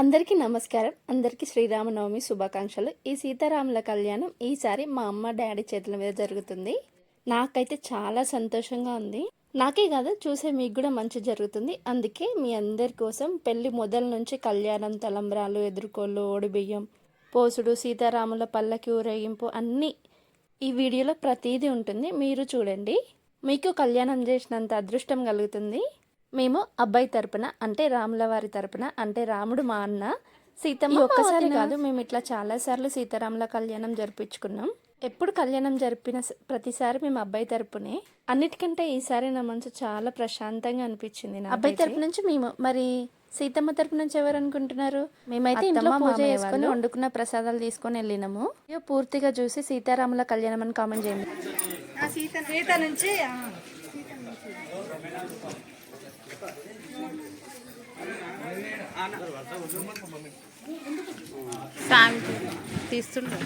అందరికీ నమస్కారం. అందరికీ శ్రీరామనవమి శుభాకాంక్షలు. ఈ సీతారాముల కళ్యాణం ఈసారి మా అమ్మ, డ్యాడీ చేతుల మీద జరుగుతుంది. నాకైతే చాలా సంతోషంగా ఉంది. నాకే కాదు, చూసే మీకు కూడా మంచి జరుగుతుంది. అందుకే మీ అందరి కోసం పెళ్లి మొదల నుంచి కళ్యాణం, తలంబ్రాలు, ఎదుర్కోళ్ళు, ఓడిబియ్యం, పోసుడు, సీతారాముల పల్లకి ఊరేగింపు అన్నీ ఈ వీడియోలో ప్రతిదీ ఉంటుంది. మీరు చూడండి. మీకు కళ్యాణం చేసినంత అదృష్టం కలుగుతుంది. మేము అబ్బాయి తరపున అంటే రాముల వారి తరపున అంటే రాముడు మా అన్న, సీతమ్మ ఒక్కసారి కాదు, మేము ఇట్లా చాలాసార్లు సీతారాముల కళ్యాణం జరిపించుకున్నాం. ఎప్పుడు కళ్యాణం జరిపిన ప్రతిసారి మేము అబ్బాయి తరపునే. అన్నిటికంటే ఈసారి నా మనసు చాలా ప్రశాంతంగా అనిపించింది. అబ్బాయి తరపు నుంచి మేము. మరి సీతమ్మ తరపు నుంచి ఎవరు అనుకుంటున్నారు? మేమైతే ఇంట్లో పూజ చేసుకొని వండుకున్న ప్రసాదాలు తీసుకొని వెళ్ళినాము. పూర్తిగా చూసి సీతారాముల కళ్యాణం అని కామెంట్ చేయండి. సీత నుంచి తీస్తుండ్రు.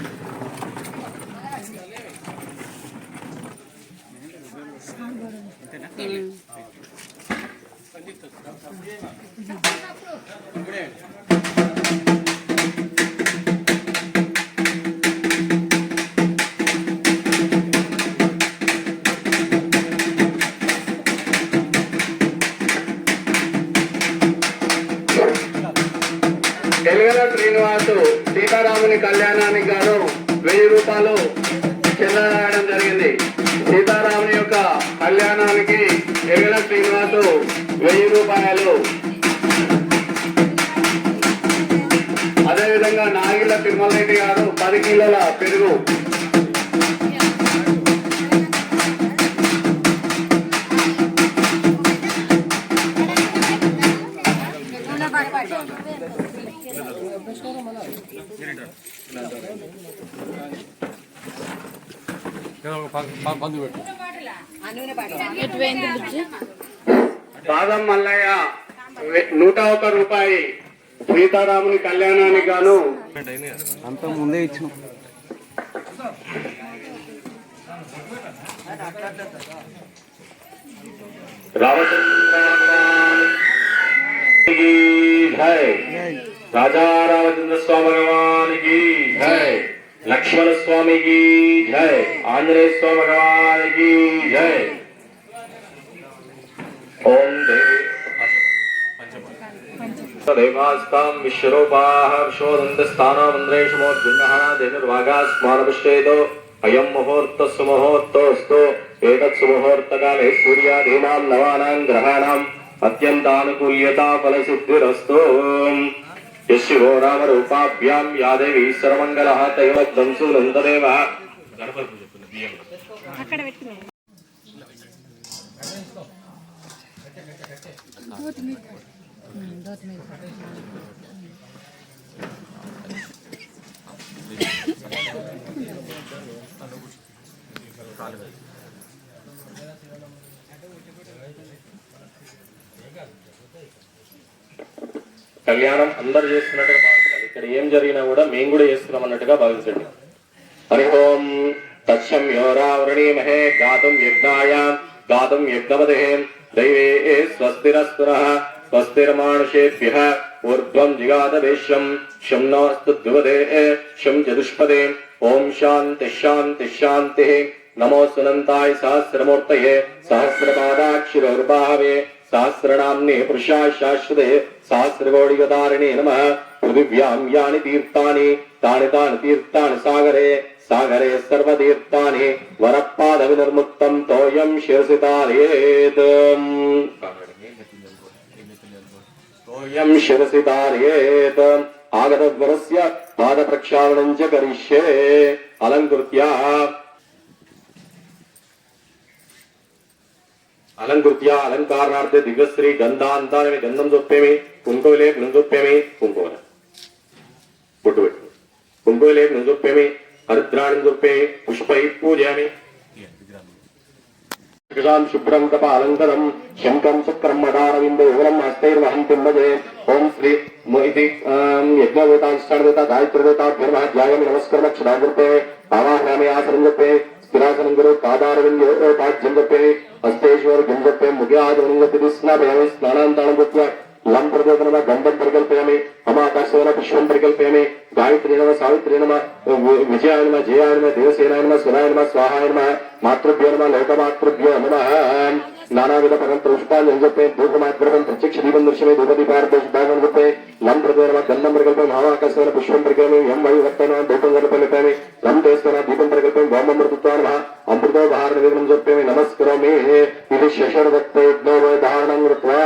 ఎలుగల శ్రీనివాసు సీతారాముని కళ్యాణానికి గాను 1000 రూపాయలు చెల్లించడం జరిగింది. సీతారాముని యొక్క కళ్యాణానికి ఎలుగల శ్రీనివాసు 1000 రూపాయలు. అదేవిధంగా నాగిల తిరుమల రెడ్డి గారు 10 కిలోల పెరుగు. బాదం మల్లయ్య 101 రూపాయి సీతారాముని కళ్యాణానికి గాను. అంత ముందే ఇచ్చాం. राजा रामचंद्र स्वामी भगवान की जय, लक्ष्मण स्वामी की जय, आंजनेय स्वामी भगवान की जय। ओम देवास्तां विश्वरूपाः विश्वोदन्तस्थानमन्द्रेशमोद्गुण्यः देनुर्भागास्मानपश्येतो अयं मुहूर्तस्य मुहूर्तोऽस्तु। एतत् सुमुहूर्तकाले सूर्यादीनां नवानां ग्रहाणां अत्यन्तानुकूल्यता फलसिद्धिरस्तु। यस्यो राम रूपाभ्यां या देवी सर्वमंगलः तयोद्धं सुनन्ददेव। కళ్యాణం అందరూ చేస్తున్నట్టుగా భావించాలి. ఇక్కడ ఏం జరిగినా కూడా మేము కూడా చేస్తున్నాం అన్నట్టుగా భావించండి. హరి ఓం తత్సంయోరావృణీమహే గాతుం యజ్ఞాయ గాతుం యజ్ఞపదే దైవే స్వస్తిరస్తునః స్వస్తిర్మానుషేభ్యః ఊర్ధ్వం జిగాదవేశ్యం శం నోऽस्तु ద్విపదే శం చతుష్పదే. ఓం శాంతి శాంతి శాంతి. నమో సునంతాయ సహస్రమూర్తయే సహస్రపాదాక్షిరోర్బాహవే सहस्रनाम्ने पुरुषाय शाश्वते सहस्रकोटिगदारिणे नमः। पृथिव्यां यानि तीर्थानि तानि तानि तीर्थानि सागरे सागरे सर्वतीर्थानि वरपादविनिर्मुक्तं तोयं शिरसि तारयेत् तोयं शिरसि तारयेत्। आगतवरस्य पादप्रक्षालनं च करिष्ये अलङ्कृत्य अलंकृत्य अलंकारणार्थे दिव्यश्री गंधांतानि गंधं चोप्पेमि कुंकुमलेपनं चोप्पेमि कुंकुम बोट्टु पेट्टु कुंकुमलेपनं चोप्पेमि हरिद्राणि चोप्पेमि पुष्पैः पूजयामि। कृशां शुभ्रं कपालंकरं शंखं चक्रं मदारविन्दोरं हस्तैर्वहन्तीं भजे। ओम श्री मोहिति यज्ञदेवतांश्चादेवता गायत्रीदेवताभ्यो ध्यायामि नमस्कारं क्षदाकृते आवाहयामि आसनं जपे स्थिरासनं गुरु पादारविन्दोपाद्यं जपे हस्तेश्वर गुंजपे मुख्यादवनिंगति स्नापयामि स्नानांतानं कृत्वा లం ప్రదేశ నమ గంధం పరికల్పయామి అమాకాశన పుష్పం పరికల్పయామి గాయత్రీ నమ సావిత్రీ నమ విజయాయ నమ జయాయ నమ దేవసేనాయ నమ సునాయ నమ స్వాహాయ నమ మాతృభ్యో నమ లోకమాతృభ్యో నమ నానావిధ పరంత పుష్పాలు చెప్పే ధూపమాగ్రహం ప్రత్యక్ష దీపం దృశ్యమే ధూపదీపార్థం చెప్పే లం ప్రదేశ నమ గంధం పరికల్పయామి అమాకాశన పుష్పం పరికల్పయామి ఎం వై వర్తన ధూపం పరికల్పయామి లం దేశన దీపం పరికల్పయామి వామమృతత్వ నమ అమృతోపహార నివేదనం చెప్పేమి నమస్కరోమి ఇది శశరదత్త యజ్ఞోపధారణం కృత్వా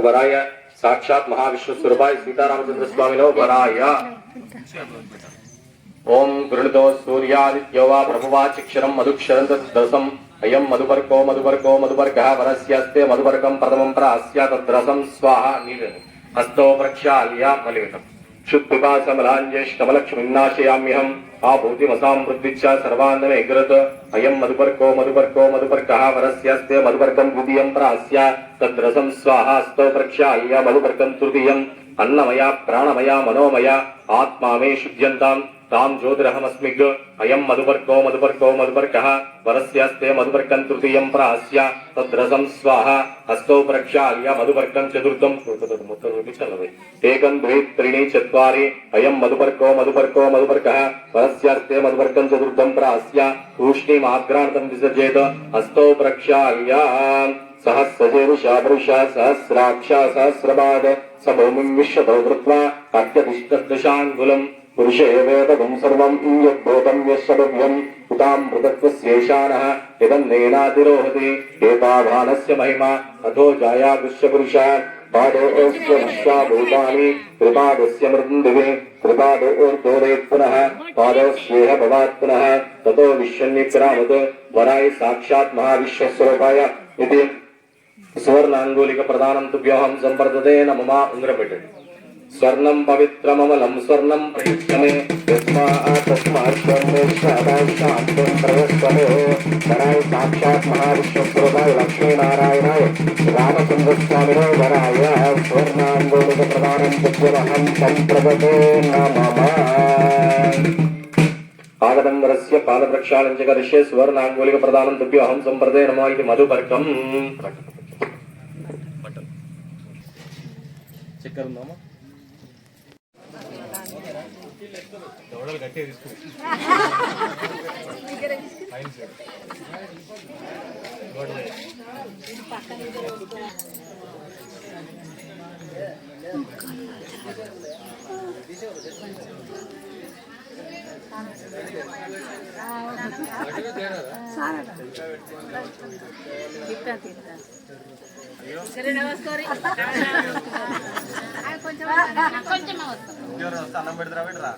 వరాయ సాక్షాత్ మహావిష్ణు స్వరూపాయ సీతారామచంద్ర స్వామిలో వరాయ ఓం గృణితో సూర్యాదిత్యో వా ప్రభువా చిక్షరం మధుక్షరం తద్రసం అయం మధుపర్కో మధుపర్కో మధుపర్కః వరస్యాస్తే మధుపర్కం ప్రథమం ప్రాస్య తద్రసం స్వాహ నీరని హస్తో ప్రక్షాళ్య మలివితం क्षुत्पिपासमलाञ्जेष्टमलक्ष्मीन्नाशयाम्यहम् आभूतिमसामृद्धिच्च सर्वान्नमेग्रत अयम् मधुपर्को मधुपर्को मधुपर्कः वरस्यास्ते मधुपर्कम् द्वितीयम् प्रास्य तद्रसम् स्वाहा स्तो प्रक्षाल्य मधुपर्कम् तृतीयम् अन्नमया प्राणमया मनोमया आत्मा मे शुद्ध्यन्ताम् ताम् ज्योतिरहमस्मिग् अयम् मधुपर्को मधुपर्को मधुपर्कः वरस्यास्ते मधुपर्कम् तृतीयम् प्रास्य तद्रसम् स्वाहा हस्तो प्रक्षाल्य मधुपर्कम् चतुर्थम् एकम् द्वे त्रीणि चत्वारि अयम् मधुपर्को मधुपर्को मधुपर्कः वरस्यास्ते मधुपर्कम् चतुर्थम् प्रास्य तूष्णीमाग्रान्तम् विसर्जेत हस्तो प्रक्षाल्य सहस्रजेरुषा पुरुषा सहस्राक्ष सहस्रपाद स भूमिम् विश्वतो कृत्वा अत्यतिष्ठदशाङ्गुलम् पुरुषे वेदकम् सर्वम् यद्भूतम् यशव्यम् उताम् पृथक्त्वस्यैशानः यदन्नेनातिरोहति एतावानस्य महिमा अथो जायागुष्य पुरुषः पादोऽस्य विश्वाभूतानि त्रिपादस्य मृन्दिवे त्रिपादोर्धोदेत् पुनः पादस्येह भवात् पुनः ततो विश्वन्निक्रामत् वराय साक्षात् महाविश्वस्वरूपाय इति सुवर्णाङ्गुलिक प्रदानं तुभ्योऽहं सम्प्रददे नमः उङ्ग्रपेटे स्वर्णं पवित्रममलं स्वर्णं प्रयुज्यमे तस्मात् स्वर्णेश्वराशान्तं प्रयस्वमे वराय साक्षात् महाविश्वस्वरूपाय लक्ष्मीनारायणाय रामचन्द्रस्वामिने वराय स्वर्णाङ्गुलिक प्रदानं तुभ्यमहं सम्प्रददे नमः आगतं वरस्य पादप्रक्षाళनं च करिष्ये सुवर्णाङ्गुलिक प्रदानं तुभ्योऽहं सम्प्रददे नमः इति मधुपर्कम् चक्कर ఉందామా దవడలు గట్టిగా తీసుకో ఫైన్ సార్ అన్నం పెడతారా పెట్టరా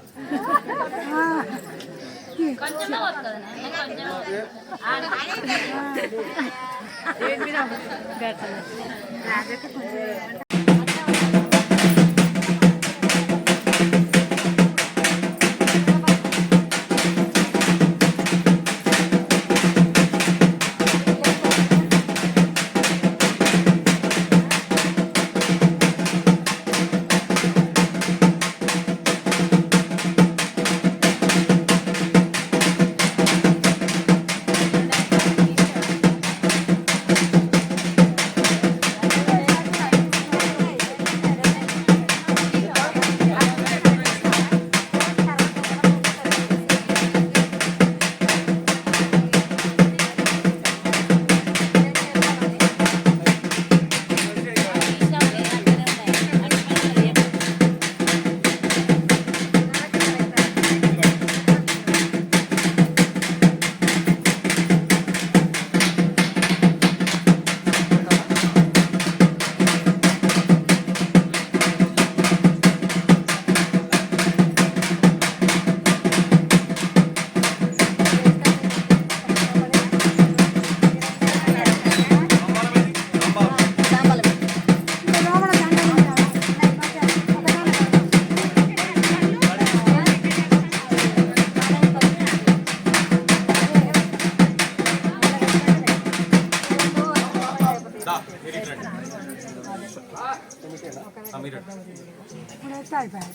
ఇప్పుడైతే అయిపోయాయి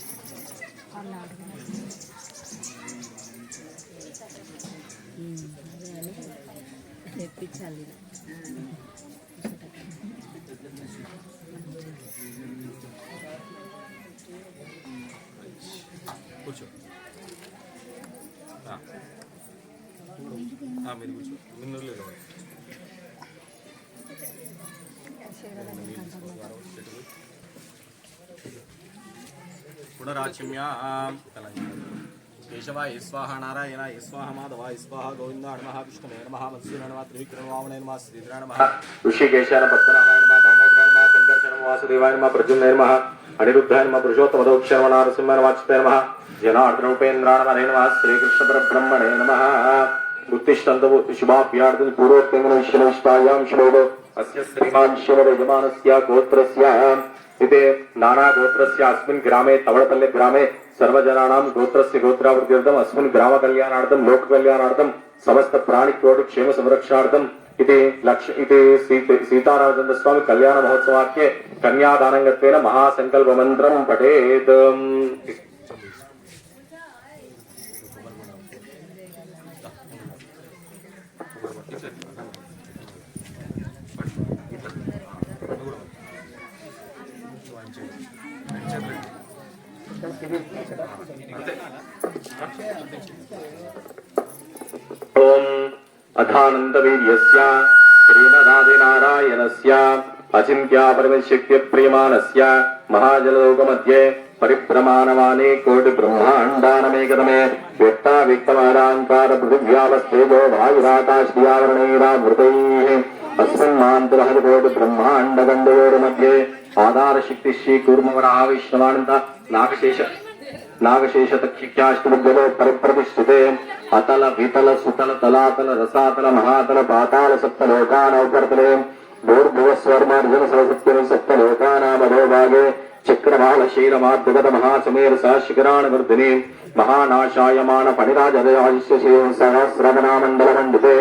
వాళ్ళు తెప్పించాలి. కూర్చో మీరు కూర్చో మిన్నూరులో పునరాచిమ్యా కేశవాయ స్వాహ నారాయణాయ స్వాహ మాధవాయ స్వాహ గోవిందాయ నమః విష్ణువే నమః మత్స్యాయ నమః త్రివిక్రమవామనాయ నమః శ్రీధరాయ నమః ఋషికేశాయ పద్మనాభాయ నమః దామోదరాయ నమః సంకర్షణ వాసుదేవాయ నమః ప్రద్యుమ్నాయ నమః అనిరుద్ధాయ నమః పురుషోత్తమదోక్షర నరసింహాయ నమః అచ్యుతాయ నమః జనార్దనోపేంద్రాయ నమః శ్రీకృష్ణ పరబ్రహ్మణే నమః ఉత్తిష్టంతు శుభాభ్యార్థి పూర్వోత్తమ విశ్వనిష్టాయాం శుభోదో అస్య శ్రీమాన్ శివయజమానస్య గోత్రస్య इते नाना गोत्रस्य अस्मिन् ग्रामे तवड़पल्ले ग्रामे सर्वजनानां गोत्रस्य गोत्रावृद्ध्यर्थम् अस्मिन् ग्राम कल्याणार्थं लोक कल्याणार्थं समस्त प्राणिकोटि क्षेम संरक्षणार्थं इति लक्ष्य इति सीतारामचंद्र स्वामी कल्याण महोत्सवाख्ये कन्यादानंगत्वेन महासंकल्प मंत्रं पठेत्. ओम अधानंदवीर्यस्य श्रीमदादिनारायणस्य अचिन्त्या परमशक्ति प्रियमानस्य महाजलोकमध्ये परिभ्रमाणवाने कोटि ब्रह्माण्डानमेकतमे व्यक्ता व्यक्तमानाङ्कार पृथिव्यावस्तेजो वायुराकाशदियावरणैरावृतैः अस्मिन्मान्तरहरिकोटि ब्रह्माण्डगण्डयोर्मध्ये आधारशक्ति श्री कूर्मवराह विष्णवानन्द नागशेष तक्षिख्याष्टमुद्गलो परिप्रतिष्ठिते अतल वितल सुतल तलातल रसातल महातल पाताल सप्तलोकानौकर्तले भूर्भुवस्वर्मार्जन सरसत्यम सप्तलोकानामधोभागे चक्रवालशीलमाद्गत महासमेर शिखराणवर्धिनी महानाशायमान फणिराजदयादिश्य सहस्रगणामण्डलमण्डिते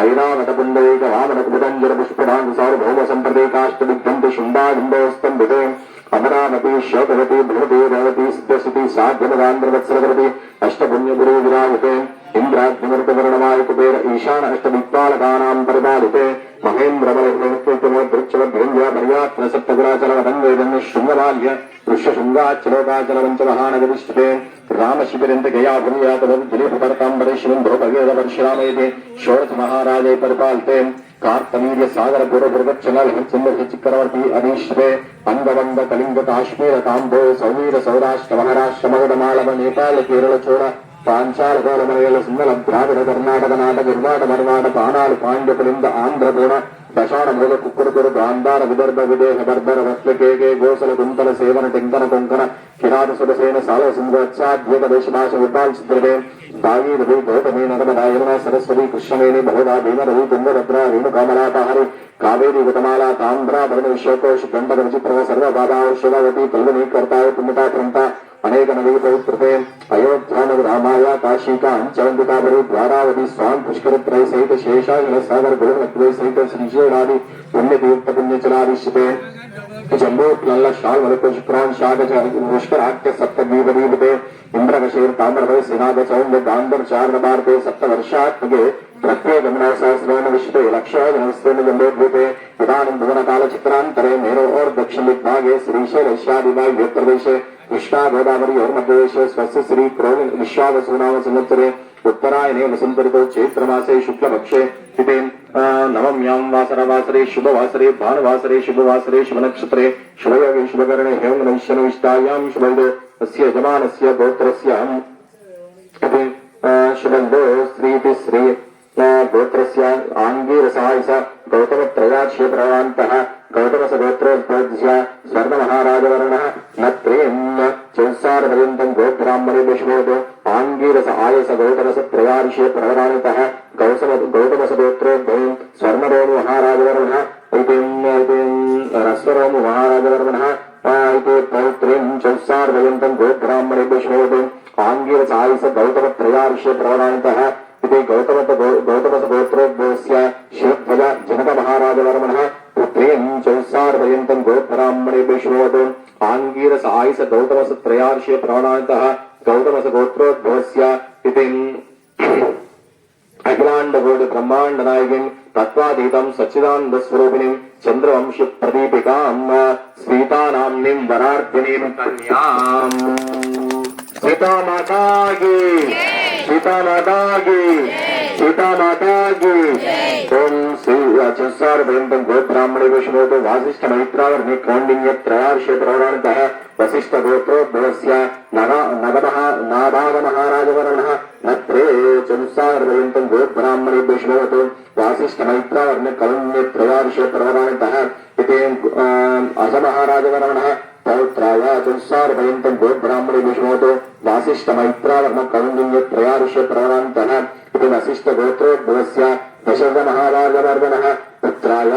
ऐरावत पुण्डरीक वामनकुटञ्जल पुष्पदान्त सार्वभौम सम्प्रदेकाष्टदिग्गन्ति शुण्डागुण्डोस्तम्भिते अमरावती शोकवती भवती रेवती सिद्धसिद्धि साध्यमदान्द्रवत्सरवती अष्टपुण्यगुरु विराजते इंद्राग्निमृतवर्णमाय कुबेर ईशान अष्टदिक्पालकानां परिपालिते महेन्द्रबलवृक्षवद्भुञ्जापर्यात्न सप्तगुराचलवदङ्गैदन्य शृङ्गमाल्य वृक्षशृङ्गाचलोकाचलवञ्चमहानगरिष्ठते रामशिबिरन्त गया भूयातवद्दिलीपपर्ताम्बरेश्वरं षोडश महाराजे परिपालिते कार्तवीर्य सागर गुरुभृगच्चल चक्रवर्ती अधीश्वरे अंगवंग कलिंग काश्मीर कांबो सौवीर सौराष्ट्र महाराष्ट्र मगध मालव नेपाल केरल चोड़ पांचाल गोलमलयाल सिंहल द्राविड कर्नाटक नाटक निर्वाड मरवाड पानाल पांड्यकुलिंद आंध्र गुण दशाण मृग कुक्कुरकुर गांधार विदर्भ विदेह बर्बर वत्लकेके गोसल कुंतल सेवन टिंकन कोंकण किरात सुरसेन साल सिंहाद्यक देशभाष विपाल चित्रवे दावी रवि गौतमी नर्मदायना सरस्वती कृष्णवेणी बहुधा भीम रवि तुंगभद्रा रेणुकामलापहरि कावेरी गतमाला ताम्रा भरण विश्वकोश गंडक विचित्र सर्व बाधा शिववती पल्लवी कर्ताय पुण्यता क्रंता अनेक नवी पवित्रते अयोध्या नगर रामाया काशिका अंचवंदिकावरी द्वारावती स्वाम पुष्कर त्रय सहित शेषाचल सागर गुरुनत्वे सहित श्रीशैलादि पुण्यतीर्थ पुण्यचलादिश्यते जम्बू लल्ल शाल मलक शुक्रान शाग पुष्कराख्य सप्तद्वीपदीपते इंद्रकशेर ताम्रभय सिनाद चौंद गांधर चारण भारते सप्तवर्षात्मके प्रत्येक सहस्रेण विश्वे लक्षाजनस्तेन जम्बोद्वीपे इदानीं भुवनकाल चित्रांतरे मेरो और दक्षिण दिग्भागे श्रीशैलस्यादिवायुप्रदेशे कृष्णा गोदावरी और मध्यदेशे स्वस्य श्री क्रोध विश्वावसुनाम संवत्सरे उत्तरायणे वसंत ऋतौ चैत्रमासे शुक्लपक्षे तिथे नवम्यां वासरवासरे शुभवासरे भानुवासरे शुभवासरे शुभनक्षत्रे शुभयोगे शुभकरणे हेमनविश्वनिष्ठायां शुभैदो अस्य यजमानस्य गोत्रस्य शुभन्दो श्रीति श्री गोत्रस्य आंगीरसायस गौतमत्रयाक्षे प्रवान्तः गौतमस गोत्रोद्भवस्य स्वर्णमहाराजवर्णः न त्रेन्न चौसारपर्यन्तं गोब्राह्मणे विष्णोदो आंगीरस आयस गौतमस त्रयार्षे प्रवराणितः गौतमस गोत्रोद्भवं स्वर्णरोमु महाराजवर्णः रस्वरोमु महाराजवर्णः पौत्रीं चौसारपर्यन्तं गोब्राह्मणे विष्णोदो आंगीरस आयस गौतमत्रयार्षे प्रवराणितः गौतमस गोत्रोद्भवस्य शिवध्वज जनक महाराजवर्मणः పుత్రీం చౌసార్వయంతం గోబ్రాహ్మణే విష్ణోదో ఆంగీరస ఆయుస గౌతమస త్రయార్షే ప్రాణాంతః గౌతమస గోత్రోద్భవస్య ఇతి అఖిలాండకోటి బ్రహ్మాండ నాయకిం తత్వాతీతం సచ్చిదానంద స్వరూపిణిం చంద్రవంశ ప్రదీపికాం సీతానామ్నిం వరార్ధినీం కన్యాం సీతామాతాకి సీతామాతాకి సీతామాతాకి ఓం శ్రీ చౌసార్వయంతం గోబ్రాహ్మణే విష్ణోదో వాసిష్ఠ మైత్రావర్ణి కౌండిన్య త్రయార్షే ప్రవరాణితః వశిష్ఠ గోత్రోద్భవస్య నాభాగ మహారాజవర్ణః నత్రే చంసార్వయంతం గోబ్రాహ్మణే విష్ణోదో వాసిష్ఠ మైత్రావర్ణి కౌండిన్య త్రయార్షే ప్రవరాణితః ఇతి అస మహారాజవర్ణః పౌత్రాయ చంసార్వయంతం గోబ్రాహ్మణే విష్ణోదో వాసిష్ఠ మైత్రావర్ణ కౌండిన్య త్రయార్షే ప్రవరాణితః ఇతి వశిష్ఠ గోత్రోద్భవస్య దశరథ మహారాజవర్ణః పుత్రాయ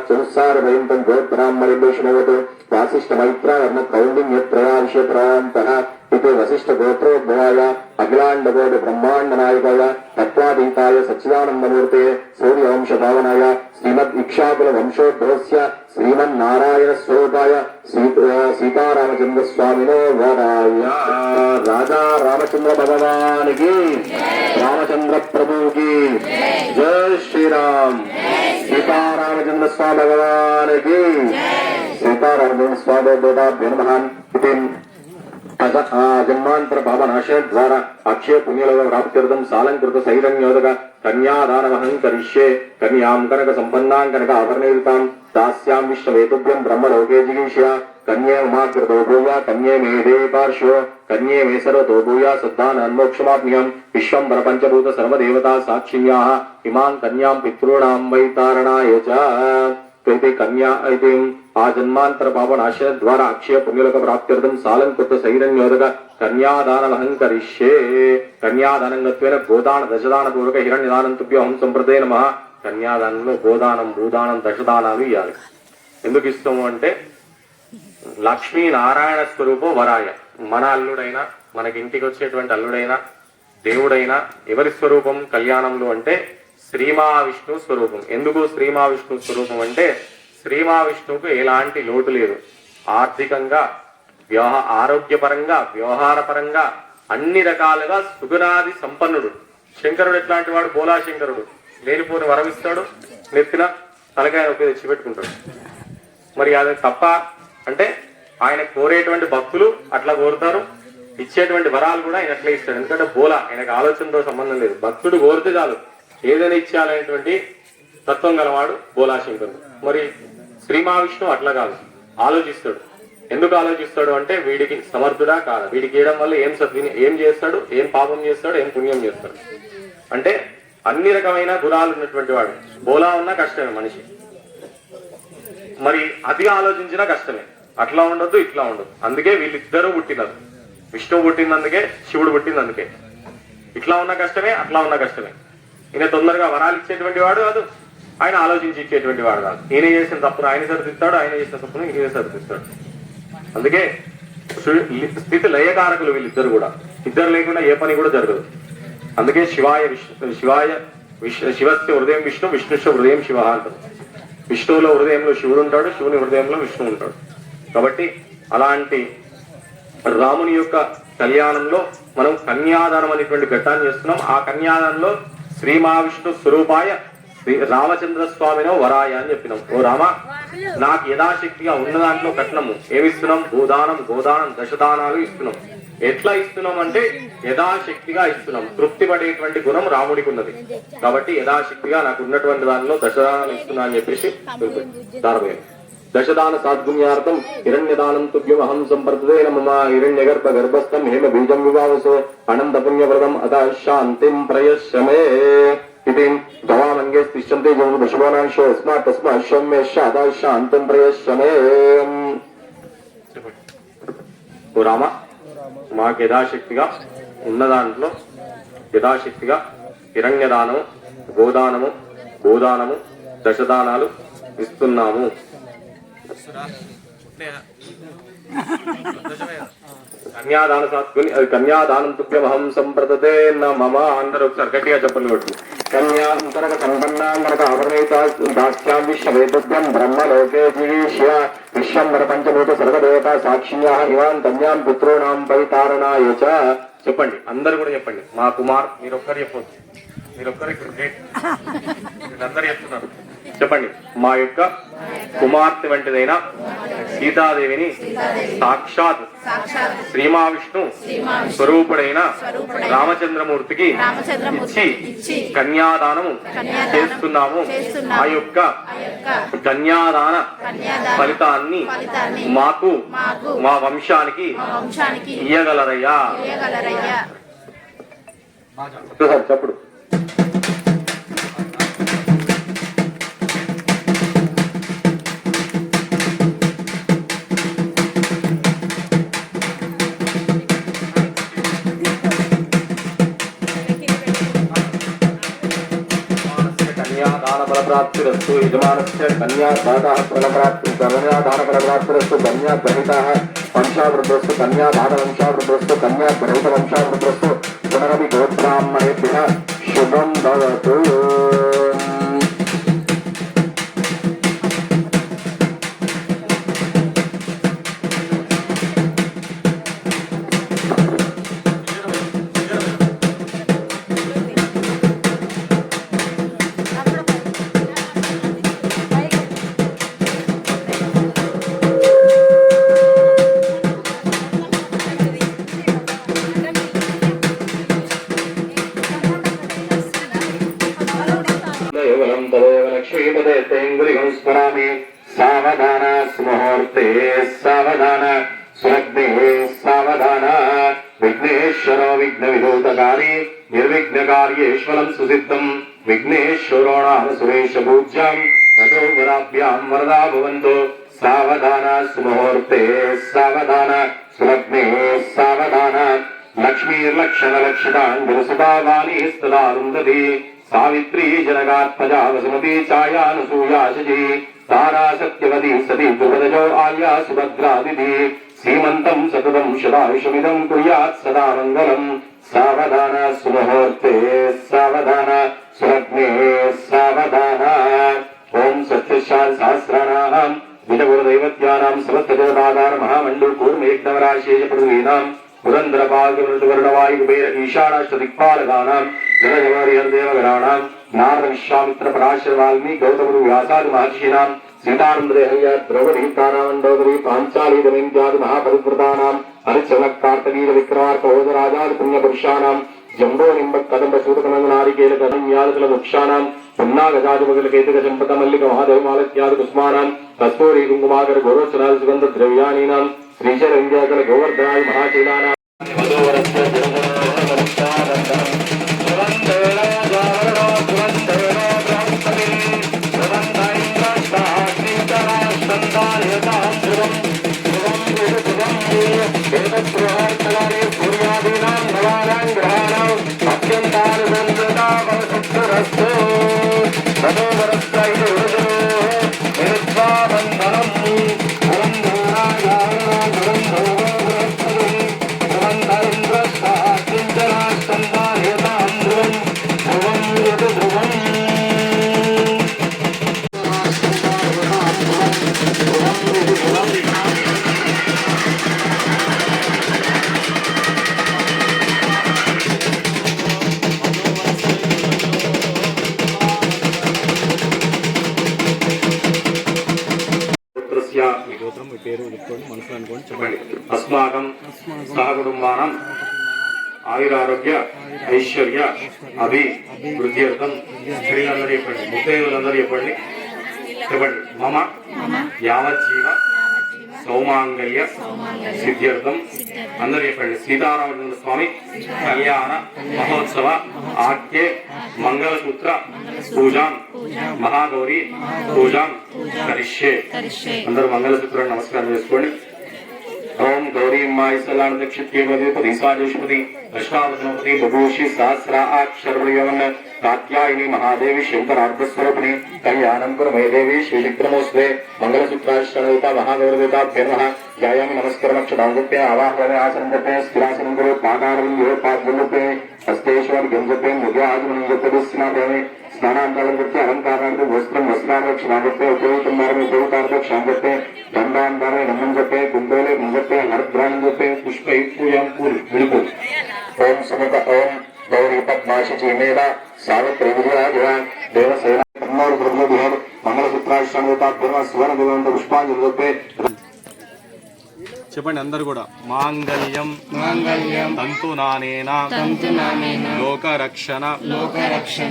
చంసార్వయంతం గోబ్రాహ్మణే విష్ణోదో వాసిష్ఠ మైత్రావర్ణ కౌండిన్య త్రయార్షే ప్రవరాణితః ఇతి వశిష్ఠ గోత్రోద్భవాయ అఖిలాండకోటి బ్రహ్మాండ నాయకాయ తత్వాతీతాయ సచ్చిదానందమూర్తే సూర్యవంశ భావనాయ శ్రీమద్ ఇక్షాకుల వంశోద్భవస్య శ్రీమన్నారాయణ స్వరూపాయ సీతారామచంద్ర స్వామినో వరాయ రాజా రామచంద్ర భగవానికి రామచంద్ర ప్రభుకి జై శ్రీరామ్ సీతారామచంద్ర స్వామి భగవానికి సీతారామచంద్ర స్వామి దేవతాభ్యో నమః ఇతి జన్మాంతర పాపనాశయ ద్వారా అక్షయ పుణ్యలోక ప్రాప్త్యర్థం సాలంకృత సైరణ్యోదక కన్యాదానమహం కరిష్యే కన్యాం కనక సంపన్నాం కనక ఆభరణయుతాం దాస్యాం విశ్వవేతుభ్యం బ్రహ్మలోకే జిగీష్య కన్యే ఉమాకృతో భూయా కన్యే మే పార్శ్వో కన్యే మే సర్వతో భూయా శుద్ధాన్మోక్షమాప్యం విశ్వంబర పంచభూత సర్వదేవతా సాక్షిణ్యాః ఇమాం కన్యాం పితॄణాం వైతారణాయ చ కన్యా ఇది ఆ జన్మాంతర పాపనాశయ ద్వారా అక్షయ పుణ్యలోక ప్రాప్త్యర్థం సాలంకృత సైరణ్యోదక కన్యాదానమహం కరిష్యే కన్యాదానంగత్వేన గోదాన దశదాన పూర్వక హిరణ్యదానం తుభ్యం సంప్రదే నమః కన్యాదానంలో గోదానం భూదానం దశదానాలు ఇవ్వాలి. ఎందుకు ఇస్తాము అంటే లక్ష్మీనారాయణ స్వరూపం వరాయ. మన అల్లుడైనా మనకి ఇంటికి వచ్చేటువంటి అల్లుడైనా దేవుడైనా ఎవరి స్వరూపం కళ్యాణంలో అంటే శ్రీ మహావిష్ణు స్వరూపం. ఎందుకు శ్రీ మహావిష్ణు స్వరూపం అంటే శ్రీ మహావిష్ణువుకు ఎలాంటి లోటు లేదు. ఆర్థికంగా ఆరోగ్యపరంగా వ్యవహారపరంగా అన్ని రకాలుగా సుగుణాది సంపన్నుడు. శంకరుడు ఎట్లాంటి వాడు? బోలా శంకరుడు. లేనిపోని వరమిస్తాడు, నెత్తిన తలకాయ నొప్పి తెచ్చిపెట్టుకుంటాడు. మరి అది తప్ప అంటే ఆయన కోరేటువంటి భక్తులు అట్లా కోరుతారు, ఇచ్చేటువంటి వరాలు కూడా ఆయన అట్లా ఇస్తాడు. ఎందుకంటే బోలా, ఆయనకు ఆలోచనతో సంబంధం లేదు. భక్తుడు కోరితే చాలు ఏదైనా ఇచ్చేయాలనేటువంటి తత్వం గలవాడు బోలాశంకరుడు. మరి శ్రీ మహావిష్ణువు అట్లా కాదు, ఆలోచిస్తాడు. ఎందుకు ఆలోచిస్తాడు అంటే వీడికి సమర్థుడా కాదా, వీడికి ఇవ్వడం వల్ల ఏం చేస్తాడు, ఏం పాపం చేస్తాడు, ఏం పుణ్యం చేస్తాడు అంటే అన్ని రకమైన గుణాలు ఉన్నటువంటి వాడు. బోలా ఉన్నా కష్టమే మనిషి, మరి అతిగా ఆలోచించినా కష్టమే. అట్లా ఉండొద్దు, ఇట్లా ఉండదు. అందుకే వీళ్ళిద్దరూ పుట్టినారు. విష్ణువు పుట్టినందుకే, శివుడు పుట్టినందుకే. ఇట్లా ఉన్న కష్టమే, అట్లా ఉన్న కష్టమే. ఈయన తొందరగా వరాలు ఇచ్చేటువంటి వాడు కాదు, ఆయన ఆలోచించి ఇచ్చేటువంటి వాడు కాదు. ఈయన చేసిన తప్పును ఆయన సరిదిస్తాడు, ఆయన చేసిన తప్పును ఈయన సరిదిస్తాడు. అందుకే స్థితి లయకారకులు వీళ్ళిద్దరు కూడా. ఇద్దరు లేకుండా ఏ పని కూడా జరగదు. అందుకే శివస్య హృదయం విష్ణు, విష్ణుశ్చ హృదయం శివ అంటారు. విష్ణువులో హృదయంలో శివుడు ఉంటాడు, శివుని హృదయంలో విష్ణువు ఉంటాడు. కాబట్టి అలాంటి రాముని యొక్క కళ్యాణంలో మనం కన్యాదానం అనేటువంటి ఘట్టాన్ని చేస్తున్నాం. ఆ కన్యాదానంలో శ్రీ మహావిష్ణు స్వరూపాయ శ్రీ రామచంద్ర స్వామినో వరాయ అని చెప్పినాం. ఓ రామ, నాకు యథాశక్తిగా ఉన్న దాంట్లో కట్నము ఏమిస్తున్నాం? భూదానం, గోదానం, దశదానాలు ఇస్తున్నాం. ఎట్లా ఇస్తున్నాం అంటే యథాశక్తిగా ఇస్తున్నాం. తృప్తి పడేటువంటి గుణం రాముడికి ఉన్నది కాబట్టి యథాశక్తిగా నాకు ఉన్నటువంటి దానిలో దశదానాలు ఇస్తున్నా అని చెప్పేసి దారపోయాను. దశదాన సాద్గుణ్యార్థం హిరణ్యదానం తుభ్యమహం సంప్రదే మమ హిరణ్యగర్భ గర్భస్థం హేమ బీజం వివావసో అనంత పుణ్యవ్రతం అత శాంతిం ప్రయశ్యమే ఇది గవామంగే తిష్టంతే జగన్ దశమానాంశో అస్మాత్ తస్మాత్ సౌమ్యేష అత శాంతిం ప్రయశ్యమే. ఓ రామ, మాకు యథాశక్తిగా ఉన్న దాంట్లో యథాశక్తిగా హిరణ్యదానము, గోదానము, భూదానము, దశదానాలు ఇస్తున్నాము. కన్యాదాన సాత్కుని కన్యాదానం తుభ్యమహం సంప్రదతే నమః. అందరూ ఒకసారి గట్టిగా చెప్పండి. కొట్టు కన్యాంతరక సంపన్నాంతరక ఆవరణిత దాస్యాం విశ్వవేద్యం బ్రహ్మలోకే జీవేశ్య విశ్వంబర పంచభూత సర్వదేవత సాక్షిణ్యా ఇవాన్ కన్యాం పుత్రోణాం పరితారణాయ చ. చెప్పండి, అందరు కూడా చెప్పండి. మా కుమార్, మీరొక్కరు చెప్పొచ్చు, మీరొక్కరు ఇక్కడ గ్రేట్, మీరందరూ చెప్తున్నారు. చెప్పండి. మా యొక్క కుమార్తె వంటిదైన సీతాదేవిని సాక్షాత్ శ్రీ మహావిష్ణు స్వరూపుడైన రామచంద్రమూర్తికి ఇచ్చి కన్యాదానము చేస్తున్నాము. ఆ యొక్క కన్యాదాన ఫలితాన్ని మాకు మా వంశానికి ఇయ్యగలరయ్యా. చెప్పుడు. फलप्राप्तिरस्तु यजमानस्य कन्यादातः कन्यादानफलप्राप्तिरस्तु कन्याग्रहीतः वंशावृद्धस्तु कन्यादानवंशावृद्धस्तु कन्याग्रहीतवंशावृद्धस्तु पुनरपि गोब्राह्मणेभ्यः शुभं भवतु. सावधान मुहूर्ते सावधान स्वग्ने सावधान विघ्नेश्वरो विघ्न विधूतकारी निर्विघ्नकार्येश्वरं सुसिद्धं विघ्नेश्वरो नाम सुरेश पूज्यं वधूवराभ्यां वरदा भवन्तु. सावधान मुहूर्ते सावधान स्वग्ने सावधान लक्ष्मीर्लक्षण लक्षितांगुलसुतावाणी स्तदारुन्धति सावित्री जनकात्मजा वसुमती छायानुसूया शची तारा सत्यवती सती द्रुपदजो आर्या सुभद्रा दिति सीमन्तं सततं शतायुषमिदं कुर्यात् सदा मङ्गलम्. सावधान सुमुहूर्ते सावधान सुलग्ने सावधान. ओम सत्यशाल सहस्राणां विजगुरुदैवत्यानां समस्तजगदाधार महामण्डल कूर्मेघ्नवराशेष पृथ्वीनां पुरन्दरपाल्गुरुवर्णवायुकुबेर ईशानाष्टदिक्पालकानां जनजवारिहरदेवगणानां नारद विश्वामित्र पराशर वाल्मीकि गौतम व्यासादि महर्षीणां सीतानंददेहय्य द्रौपदी तारामण्डोदरी पांचाली दमयन्त्यादि महापरिवृतानां हरिचरणः कार्तवीर विक्रमार्क ओदराजादि पुण्यपुरुषाणां जम्बो निम्बक कदम्ब सूतकनंद नारिकेल कदम्यादकुल वृक्षाणां पुन्नागजाजमुगलकेतुक चम्पक मल्लिक महादेव मालत्यादि पुष्पाणां कस्तूरी कुङ्कुमाकर गोरोचनादि सुगन्ध द्रव्याणीनां श्रीशैलविन्द्याचल गोवर्धनादि महाचूडानां अस्माकं सहकुटुम्बानां आयुरारोग्य ऐश्वर्य अभिवृद्ध्यर्थं स्त्रीలందరూ చెప్పండి, ముత్తైదులందరూ చెప్పండి. మమ యావజ్జీవ సౌమాంగల్య సిద్ధ్యర్థం అందరూ చెప్పండి. సీతారామచంద్ర స్వామి కళ్యాణ మహోత్సవ ఆఖ్యే మంగళసూత్ర పూజాం మహాగౌరి పూజాం కరిష్యే. అందరూ మంగళసూత్రాన్ని నమస్కారం చేసుకోండి. ఓం గౌరీ गौरी मायसलानंद क्षत्रियपति पतिसाजुष्पति अष्टावसनपति बभूषि सहस्राक्षरवयवन कात्यायनी महादेवी शंकरार्धस्वरूपिणी कल्याणं कुरु देवी श्रीविक्रमोस्ते मंगलसूत्राष्टदेवता महागौरदेवताभ्यो नमः ध्यायामि नमस्करमक्षदाङ्गुप्य आवाहने आसनजपे स्थिरासनं कुरु पादारविन्दे पाद्यजपे हस्तेश्वर गंजपे मुद्राजमनं जपे स्नापयामि स्नानान्तरं कृत्य अलङ्कारार्थं वस्त्रं वस्त्रारक्षणागत्य उपयोगितुं उपयोगितार्थक्षागत्य गन्धान्तरे नमनं जपे कुन्दले मुञ्जपे हरद्राणं जपे पुष्पै पूजां कुरु ओम समत ओम गौरी पद्माशिचीमेधा सावित्री विजया देवसेना ब्रह्मोर ब्रह्मविहर मंगलसूत्राष्टांगताभ्यर्म सुवर्ण दिगंत पुष्पांजलि जपे చెప్పండి అందరు కూడా మాంగళ్యం తంతునానేన లోకరక్షణ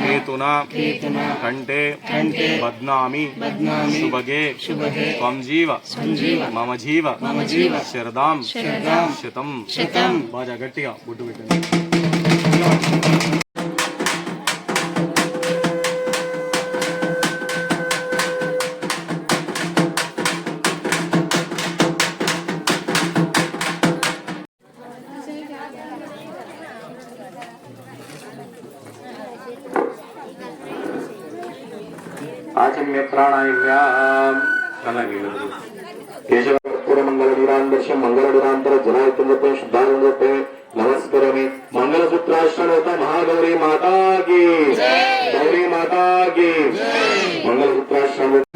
హేతునా కంటే బద్నామి శుభగే త్వం జీవ మమ జీవ శరదాం శతం బాగా గట్టిగా బొట్టు పెట్టండి. आचम्य प्राणायाम्याम केशवपूर्ण मंगल वीरांदर्शम मंगल वीरांतर जनायतन जपे शुद्धारण जपे नमस्करमे मंगलसूत्राष्टदेवता महागौरी माता की गौरी माता की मंगलसूत्राष्टदेवता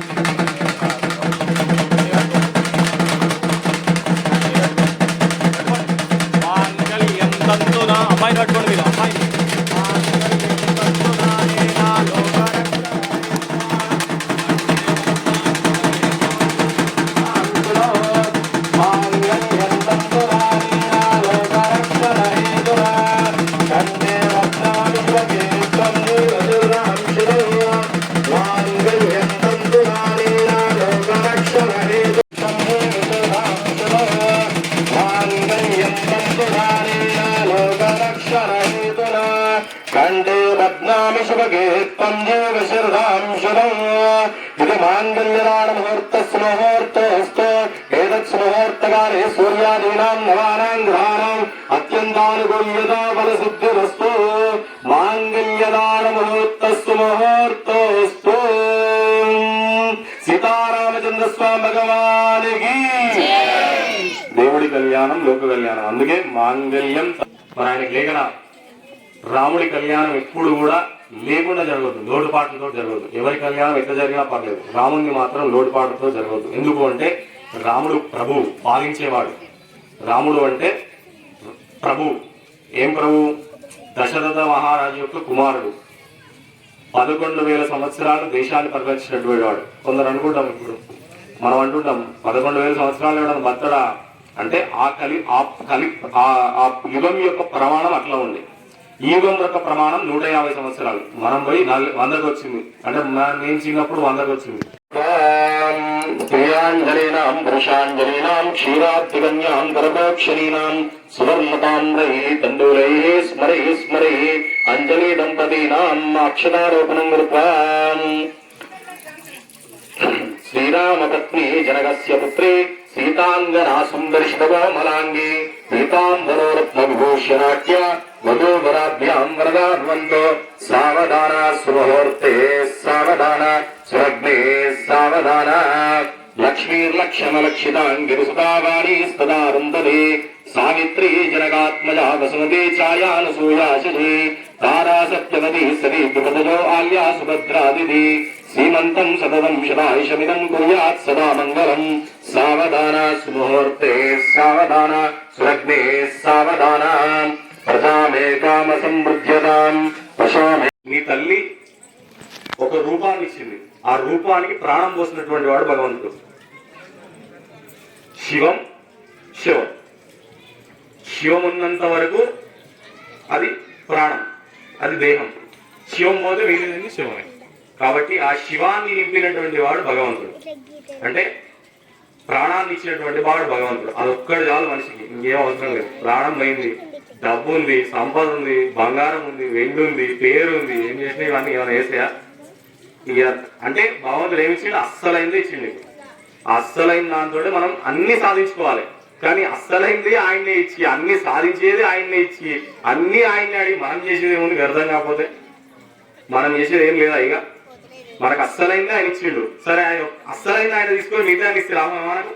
మాంగళ్యం తంతునా అమ్మాయిని పట్టుకోండి మీరు అమ్మాయి कंडे बद्नामि शुभगे त्वं जीव शरदां शरम् इति माङ्गल्यदान मुहूर्तस्य मुहूर्तोऽस्तु एतत् मुहूर्तकाले सूर्यादीनां नवानां ग्रहाणाम् अत्यन्तानुकूल्यता फलसिद्धिरस्तु माङ्गल्यदान मुहूर्तस्य मुहूर्तोऽस्तु सीतारामचंद्र स्वामी भगवान की దేవుడి కళ్యాణం లోక కళ్యాణం అందుకే మాంగళ్యం మరి ఆయనకి లేఖన రాముడి కళ్యాణం ఎప్పుడు కూడా లేకుండా జరగదు, లోటుపాట్లతో జరగదు. ఎవరి కళ్యాణం ఎట్లా జరిగినా పర్లేదు, రాముడిని మాత్రం లోటుపాట్లతో జరగదు. ఎందుకు అంటే రాముడు ప్రభు, పాలించేవాడు. రాముడు అంటే ప్రభు. ఏం ప్రభు? దశరథ మహారాజు యొక్క కుమారుడు. 11,000 సంవత్సరాలు దేశాన్ని పరిరక్షించినటువంటి వాడు. కొందరు అనుకుంటాం, ఇప్పుడు మనం అంటుంటాం 11,000 సంవత్సరాలు ఎవడన్నా బతడా అంటే ఆ యుగం యొక్క ప్రమాణం అట్లా ఉంది. ఈ యుగం యొక్క ప్రమాణం 150 సంవత్సరాలు. మనం పోయి 100కి వచ్చింది అంటే నేను చిన్నప్పుడు 100కి వచ్చింది. ప్రియాంజలీనాం పురుషాంజలీనాం క్షీరాబ్ధికన్యాం గర్భోక్షణీనాం సువర్ణతాండ్రై తండూలై స్మరై స్మరై అంజలి దంపతీనాం అక్షతారోపణం కృత్వా శ్రీరామపత్ని జనకస్య పుత్రి सीतांगना सुंदरी शिवमलांगी पीतांबरोरत्न विभूषणाख्य वधूवराभ्यां वरदान्वन्तो सावधाना सुमुहूर्ते सावधाना सुरग्ने सावधाना लक्ष्मीर्लक्ष्मलक्षितांगिरिसुतावाणी स्तदारुन्दते सावित्री जनकात्मजा वसुमती छायानुसूया शची तारा सत्यवती सती द्रुपदयो आल्या सुभद्रादिति श्रीमन्तं सततं शतायुषमिदं कुर्यात् सदा मङ्गलम् सावधाना सुमुहूर्ते सावधाना सुरग्ने सावधाना प्रजामे काम समृद्ध्यतां पशोमे. నీ తల్లి ఒక రూపాన్ని ఇచ్చింది, ఆ రూపానికి ప్రాణం పోసినటువంటి వాడు భగవంతుడు. శివం శివం శివం ఉన్నంత వరకు అది ప్రాణం, అది దేహం. శివం పోతే మిగిలింది శివమే. కాబట్టి ఆ శివాన్ని నింపినటువంటి వాడు భగవంతుడు. అంటే ప్రాణాన్ని ఇచ్చినటువంటి వాడు భగవంతుడు. అది ఒక్కడు చాలు మనిషికి, ఇంకేం అవసరం లేదు. ప్రాణం పోయింది, డబ్బు ఉంది, సంపద ఉంది, బంగారం ఉంది, వెండి ఉంది, పేరు ఉంది, ఏం చేసినా ఇవన్నీ ఏమైనా వేసాయా? ఇక అంటే భగవంతుడు ఏమి ఇచ్చిండు? అస్సలైందే ఇచ్చిండు. అస్సలైన దాంతో మనం అన్ని సాధించుకోవాలి. కానీ అస్సలైంది ఆయన్నే ఇచ్చి, అన్ని సాధించేది ఆయన్నే ఇచ్చి, అన్ని ఆయన్ని అడిగి మనం చేసేది ఏముంది అర్థం కాకపోతే మనం చేసేది ఏం లేదా? ఇక మనకు అస్సలైంది ఆయన ఇచ్చిండు, సరే ఆయన అస్సలైంది ఆయన తీసుకొని మిగతా ఇస్తే రామా మనకు?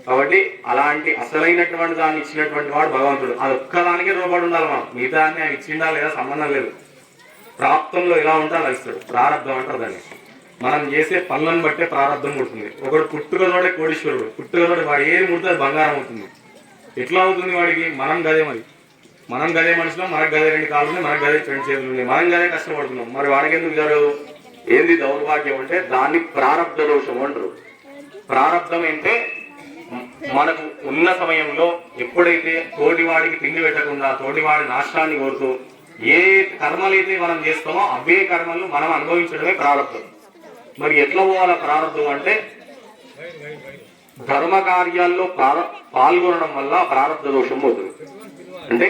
కాబట్టి అలాంటి అసలైనటువంటి దాన్ని ఇచ్చినటువంటి వాడు భగవంతుడు. అది ఒక్కదానికే రూపడి ఉండాలి. మనం మిగతా ఆయన ఇచ్చిండా లేదా సంబంధం లేదు. ప్రాప్తంలో ఎలా ఉంటే అలా ఇస్తాడు. ప్రారంభం అంటారు దాన్ని. మనం చేసే పనులను బట్టే ప్రారంభం పుడుతుంది. ఒకడు పుట్టుకతోడే కోటీశ్వరుడు, పుట్టుకతోడే వాడు ఏది ముడితే బంగారం అవుతుంది. ఎట్లా అవుతుంది వాడికి? మనం గదే మరి, మనం గదే మనుషులు, మనకు గదే 2 కాళ్ళు ఉన్నాయి, మనకు గదే 2 చేతులు ఉన్నాయి, మనం గదే కష్టపడుతున్నాం. మరి వాడికి ఎందుకు జరగదు? ఏంది దౌర్భాగ్యం అంటే దాన్ని ప్రారంభ దోషం అంటారు. ప్రారంభం అంటే మనకు ఉన్న సమయంలో ఎప్పుడైతే తోటివాడికి తిండి పెట్టకుండా తోటివాడి నాశనాన్ని కోరుతూ ఏ కర్మలైతే మనం చేస్తామో అవే కర్మలు మనం అనుభవించడమే ప్రారంభం. మరి ఎట్లా పోవాల ప్రారంభం అంటే ధర్మ కార్యాల్లో పాల్గొనడం వల్ల ప్రారంభ దోషం పోతుంది. అంటే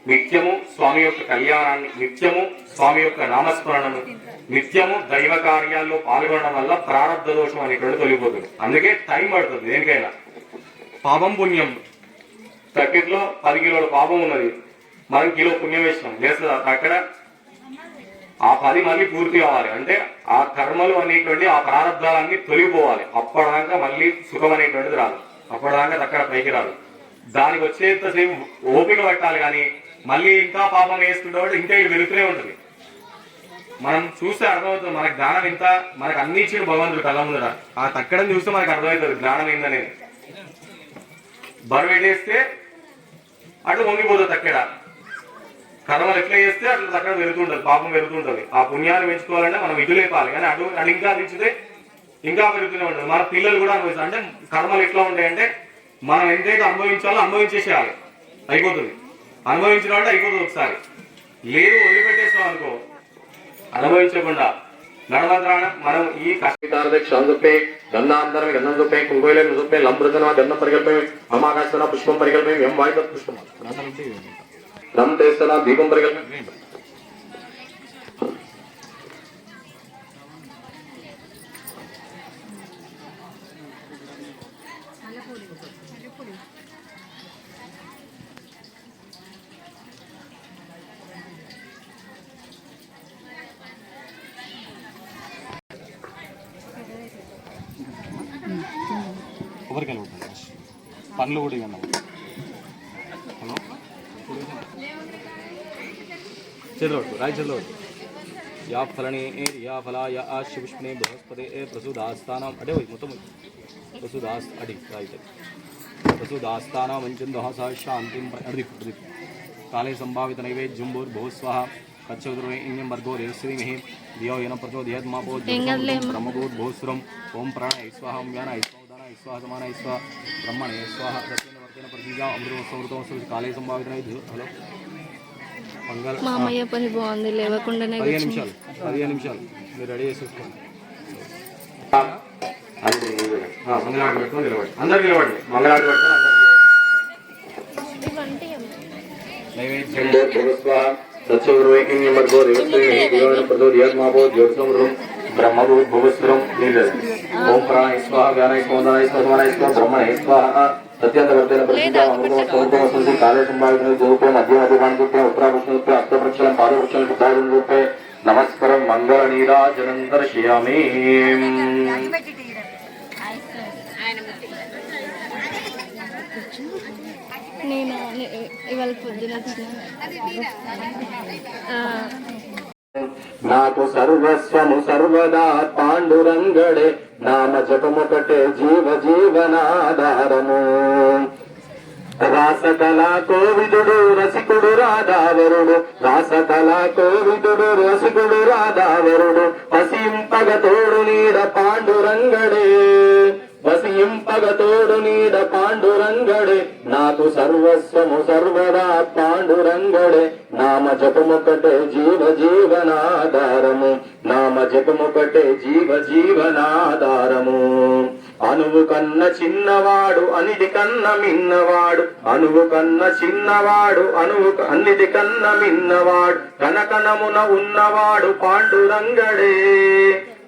నిత్యము స్వామి యొక్క కళ్యాణాన్ని, నిత్యము స్వామి యొక్క నామస్మరణను, నిత్యము దైవ కార్యాల్లో పాల్గొనడం వల్ల ప్రారంభ దోషం అనేటువంటి తొలిగిపోతుంది. అందుకే టైం పడుతుంది దేనికైనా. పాపం పుణ్యం, ప్యాకెట్లో 10 కిలోల పాపం ఉన్నది, మనం కిలో పుణ్యం వేసినాం, వేస్తుంది అక్కడ ఆ 10 మళ్ళీ పూర్తి కావాలి. అంటే ఆ కర్మలు అనేటువంటి ఆ ప్రారంభాలన్నీ తొలగిపోవాలి. అప్పటిదాకా మళ్ళీ సుఖం అనేటువంటిది రాదు, అప్పటిదాకా అక్కడ పైకి రాదు. దానికి వచ్చేంతసేపు ఓపిక పట్టాలి. కానీ మళ్ళీ ఇంకా పాపం వేస్తుంటే ఇంకా ఇది వెళుతూనే ఉంటుంది. మనం చూస్తే అర్థమవుతుంది మనకు జ్ఞానం ఇంత, మనకు అన్ని ఇచ్చిన భగవంతుడు కళ్ళ ముందర. ఆ తక్కడం చూస్తే మనకు అర్థమవుతుంది జ్ఞానం ఏందనేది. బరువు పెట్టేస్తే అటు వంగిపోతుంది తక్కడ. కర్మలు ఎట్లా చేస్తే అట్లా తక్కడ పెరుగుతుంటది, పాపం పెరుగుతుంటది. ఆ పుణ్యాన్ని పెంచుకోవాలంటే మనం ఇటు లేపాలి. కానీ అటు ఇంకా తెచ్చితే ఇంకా పెరుగుతూనే ఉంటుంది. మన పిల్లలు కూడా అనుభవిస్తారు. అంటే కర్మలు ఎట్లా ఉంటాయంటే మనం ఎంతైతే అనుభవించాలో అనుభవించేసేయాలి, అయిపోతుంది. అనుభవించడం అంటే అయిపోతుంది ఒకసారి. లేదు వదిలిపెట్టేస్తాం అనుకో, అనుభవించకుండా గణమంత్రాన మనం ఈ కష్టార్థే గంధాంతరం గంధం చూపే కుంభలే చూపే లంబృతన గంధం పరికల్పే అమాకాశన పుష్పం పరికల్పే ఎం వాయుత పుష్పం లం చేస్తున్న దీపం పరికల్పే కొబ్బరికాయలు ఉంటుంది, పండ్లు కూడా ఇవ్వండి. హలో చదవట్టు రాయి చదవట్టు. యా ఫలనే యా ఫలా యా ఆశ పుష్పనే బృహస్పతి ప్రసూదాస్థానం అడే పోయి మొత్తం అడి రాయితే ప్రసూదాస్థానం మంచందోహ శాంతిం అడిది కాళే సంభావిత నైవేద్యం భూస్వాహ కచ్చోద్రయం వర్గో రేశ్రీమహి దియో యన ప్రచోదయాత్మాపో బ్రహ్మభూత్ భూస్రం ఓం ప్రాణ ఐస్వాహ వ్యాన ఐస్వాహ ఐస్వాహ సమాన ఐస్వాహ బ్రహ్మణ ఐస్వాహ సత్యన వర్తన ప్రతిజా అమృతం కాళే సంభావిత నైవేద్యం. హలో మంగళ మామయ్య పని బాగుంది, లేవకుండానే 15 నిమిషాలు మీరు రెడీ చేసేసుకోండి. మంగళాడు పెట్టుకొని నిలబడి అందరు నిలబడి మంగళాడు పెట్టుకొని బ్రహ్మభూత్ భువస్వరం ఓం ప్రాణ స్వాహ వ్యాన బ్రహ్మణ స్వాహ సత్యంతవర్తైన ప్రసిద్ధ కాళే సంభావిత రూపే మధ్యమధ్యమాన ఉత్తరాభూషణ అష్టవృక్షం పాదవృక్షం బుద్ధారం రూపే నమస్కారం మంగళ నీరాజనం దర్శయామి. నేను ఇవాళ పొద్దున నాకు సర్వస్వము సర్వదా పాండురంగడే నామ జపముకటే జీవ జీవనాధారము. రాసకళా కోవిదుడు రసికుడు రాధావరుడు, రాసకళా కోవిదుడు రసికుడు రాధావరుడు, వసింపగ తోడు నీడ పాండురంగడే, వసింపగ తోడు నీడ పాండురంగడే నాకు సర్వస్వము సర్వదా పాండురంగడే నామ జపముకటే జీవ జీవనాధారము, నామ జపముకటే జీవ జీవనాధారము. అనువు కన్న చిన్నవాడు అన్నిటి కన్న మిన్నవాడు, అనువు కన్న చిన్నవాడు అన్నిటి కన్న మిన్నవాడు, కనకనమున ఉన్నవాడు పాండురంగడే,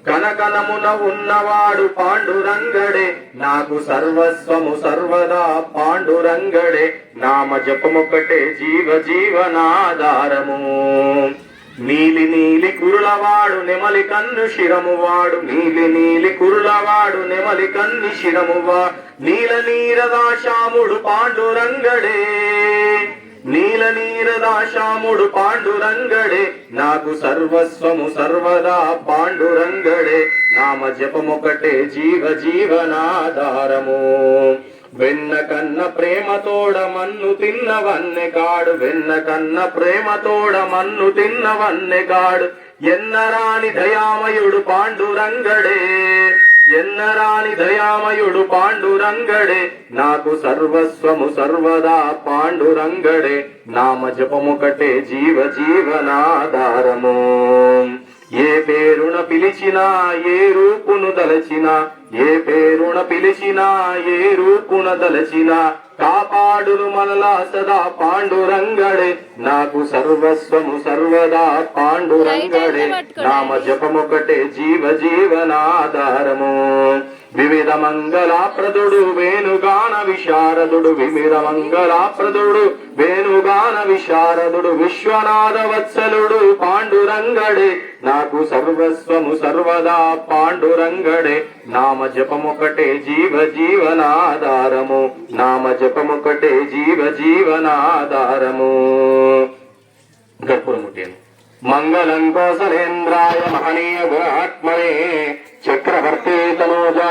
కనకనమున ఉన్నవాడు పాండురంగడే నాకు సర్వస్వము సర్వదా పాండురంగడే నామ జపమొకటే జీవ జీవనాధారము నీలి నీలి కురులవాడు నెమలి కన్ను శిరమువాడు నీలి నీలి కురులవాడు నెమలి కన్ను శిరమువాడు నీల నీరదాశాముడు పాండురంగడే నీల నీరదాశాముడు పాండురంగడే నాకు సర్వస్వము సర్వదా పాండురంగడే నామ జపమొకటే జీవ జీవనాధారము వెన్న కన్న ప్రేమతోడ మన్ను తిన్నవన్నెగాడు వెన్న కన్న ప్రేమతోడ మన్ను తిన్నవన్నెగాడు ఎన్నరాని దయామయుడు పాండురంగడే ఎన్నరాని దయామయుడు పాండురంగడే నాకు సర్వస్వము సర్వదా పాండురంగడే నామ జపమొకటే జీవ జీవనాధారము ఏ పేరున పిలిచినా ఏ రూపును దలచినా ఏ పేరున పిలిచినా ఏ రూపున దలచినా కాపాడును మనలా సదా పాండురంగడే నాకు సర్వస్వము సర్వదా పాండురంగడే నామ జపమొకటే జీవ జీవనాధారము వివిధ మంగళాప్రదుడు వేణుగాన విశారదుడు వివిధ మంగళాప్రదుడు వేణుగాన విశారదుడు విశ్వనాథ వత్సలుడు పాండురంగడే నాకు సర్వస్వము సర్వదా పాండురంగడే నామ జపమొకటే జీవ జీవనాధారము నామ జపమొకటే జీవ జీవనాధారము గర్భముట్టాను మంగళం కోసలేంద్రాయ మహనీయ గుణాత్మనే చక్రవర్తి తనూజా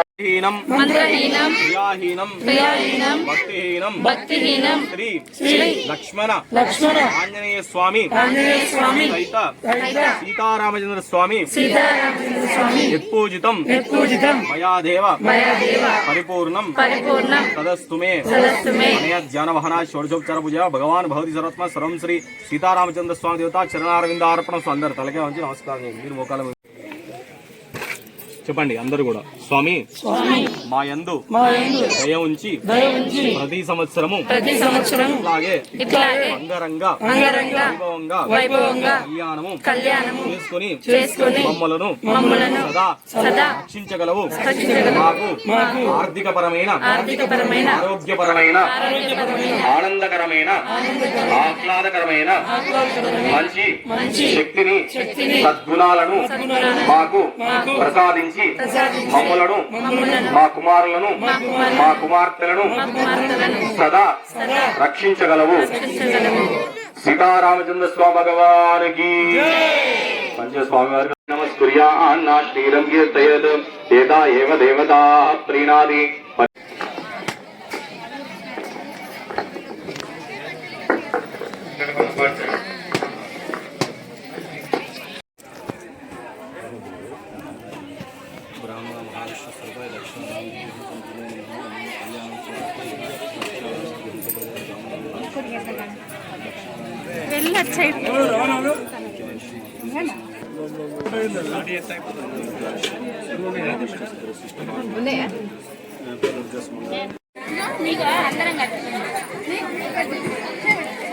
భక్తిహీనం శ్రీ లక్ష్మణ ఆంజనేయ స్వామి సహిత సీతారామచంద్ర స్వామి యత్పూజితం మయాదేవ పరిపూర్ణం తదస్తు మే అనయ ధ్యానవహన షోడశోపచార పూజ భగవాన్ భవతి సర్వత్మ సర్వం శ్రీ సీతారామచంద్ర స్వామి దేవత చరణారవిందార్పణం. అందరు తలకే వంచి నమస్కారం మీరు మోకాల చెప్పండి అందరూ కూడా. స్వామి మా యందు దయ ఉంచి ప్రతి సంవత్సరము ఇట్లాగే అంగరంగ వైభవంగా కళ్యాణము చేసుకొని మమ్మలను సదా రక్షించగలవు. మాకు ఆర్థికపరమైన ఆరోగ్యపరమైన ఆనందకరమైన ఆహ్లాదకరమైన మంచి శక్తిని సద్గుణాలను మాకు ప్రసాదించి మమ్ములను మా కుమారులను మా కుమార్తెలను సదా రక్షించగలవు. సీతారామచంద్ర స్వామి భగవానికి పంచస్వామి వారికి నమస్కుర్యాన్న శ్రీరం కీర్తయత్ ఏతా ఏవ దేవతా ప్రీణాది.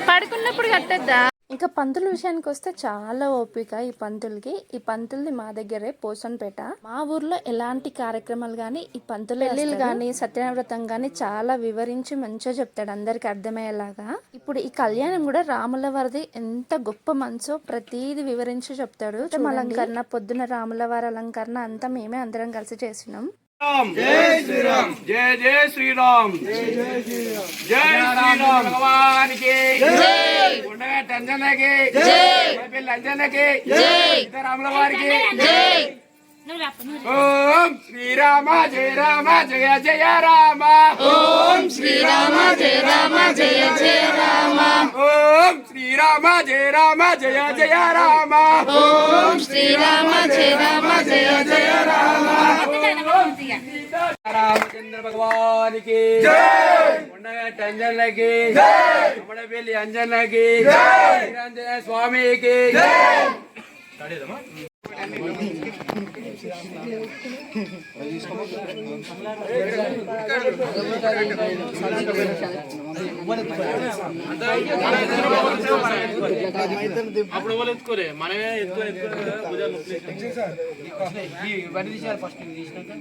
పడుకున్నప్పుడు కట్టద్దా. ఇంకా పంతుల విషయానికి వస్తే చాలా ఓపిక ఈ పంతులకి. ఈ పంతుల్ని మా దగ్గరే పోసన్పేట. మా ఊర్లో ఎలాంటి కార్యక్రమాలు గానీ ఈ పంతులు పెళ్లిళ్ళు గానీ సత్యవ్రతం గానీ చాలా వివరించి మంచిగా చెప్తాడు అందరికి అర్థమయ్యేలాగా. ఇప్పుడు ఈ కళ్యాణం కూడా రాముల వారిది ఎంత గొప్ప మనసో ప్రతిది వివరించి చెప్తాడు. అలంకరణ పొద్దున రాముల వారి అలంకరణ అంతా మేమే అందరం కలిసి చేసినాం. జై శ్రీరామ్ జై జై శ్రీరామ్ జై జై శ్రీరామ్ జై శ్రీరామ్ భగవానికి జై ఉండగట్ట అంజనకి జై పెళ్లి అంజనకి జై సీతారాముల వారికి జై. ఓం శ్రీరామ జయ రామ జయ జయ రామ ఓం శ్రీరామ జయ రామ జయ జయ రామ ఓం శ్రీరామ జయ రామ జయ జయ రామ ఓం శ్రీరామ జయ రామ జయ జయ రామ. రామచంద్ర భగవానికి జై ఉండగట్ట అంజనకి జై ఉమ్మడపల్లి అంజనకి జై వీరాంజనేయ స్వామికి జై. అప్పుడు వాళ్ళు ఎత్తుకోలే మనమే ఎత్తుకొని ఫస్ట్ తీసినాక